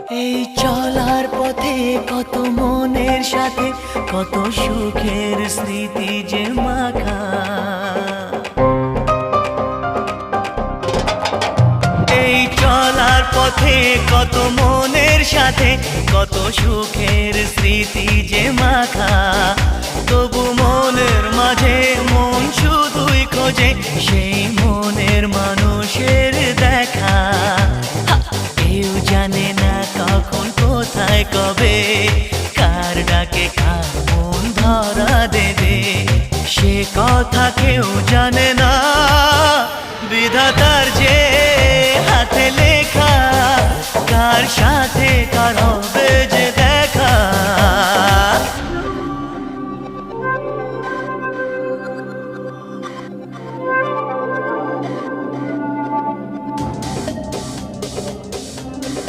এই চলার পথে কত মনের সাথে কত সুখের স্মৃতি যে মাখা। এই চলার পথে কত মনের সাথে কত সুখের স্মৃতি যে মাখা। তবু মনের মাঝে মন শুধুই খোঁজে সেই মনের মানুষের দেখা। কেউ জানে না কখন কোথায় কবে কার ডাকে কার মন ধরা দেবে, সে কথা কেউ জানে না। বিধাতার যে হাতে লেখা কার সাথে